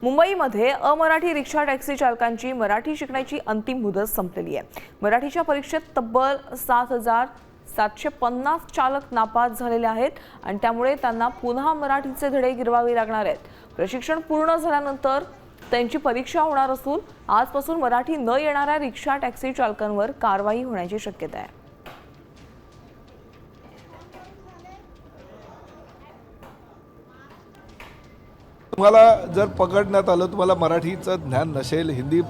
मुंबईमध्ये अमराठी rickshaw taxi चालकांची मराठी शिकण्याची अंतिम मुदत संपलेली आहे। मराठीच्या परीक्षेत तब्बल 7,750 चालक नापास झालेले आहेत आणि त्यामुळे त्यांना पुन्हा मराठीचे धडे गिरवावे लागणार आहेत। प्रशिक्षण पूर्ण झाल्यानंतर त्यांची परीक्षा होणार असून आजपासून मराठी न येणाऱ्या रिक्षा टॅक्सी चालकांवर कारवाई होण्याची शक्यता आहे। तुम्हाला जर पकडण्यात आलं, तुम्हाला मराठीचं ज्ञान नसेल, हिंदी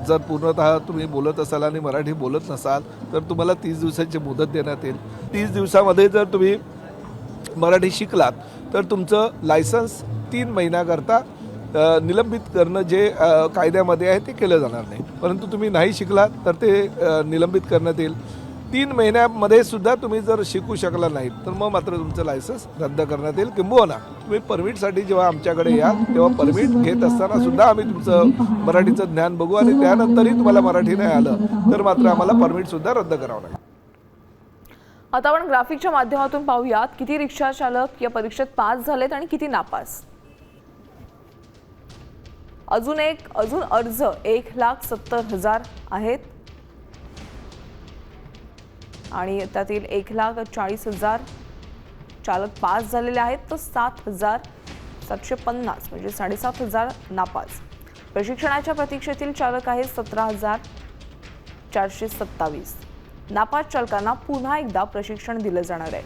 जर पूर्णतः तुम्ही बोलत असाल आणि मराठी बोलत नसाल तर तुम्हाला 30 दिवसांची मुदत देण्यात येईल। 30 दिवसामध्ये जर तुम्ही मराठी शिकलात तर तुमचं लायसन्स 3 महिन्याकरता निलंबित करणं जे कायद्यामध्ये आहे ते केलं जाणार नाही, परंतु तुम्ही नाही शिकलात तर ते निलंबित करण्यात येईल। 3 महिन्यामध्ये सुद्धा तुम्ही जर शिकू शकला नाहीत तर मग मात्र तुमचं लायसन्स रद्द करण्यात येईल। किंबहुना तुम्ही परमिटसाठी जेव्हा आमच्याकडे याल तेव्हा परमिट घेत असताना सुद्धा आम्ही तुमचं मराठीचं ज्ञान बघू आणि त्यानंतरही तुम्हाला मराठी नाही आलं तर मात्र आम्हाला परमिट सुद्धा रद्द करावं लागेल। आता आपण ग्राफिकच्या माध्यमातून पाहूयात किती रिक्षा चालक या परीक्षेत पास झालेत आणि किती नापास। अजून अर्ज 1,70,000 आहेत आणि त्यातील 1,40,000 चालक पास झालेले आहेत तर 7,750 म्हणजे 7,500 नापास। प्रशिक्षणाच्या प्रतीक्षेतील चालक आहेत 17,427। नापास चालकांना पुन्हा एकदा प्रशिक्षण दिलं जाणार आहे।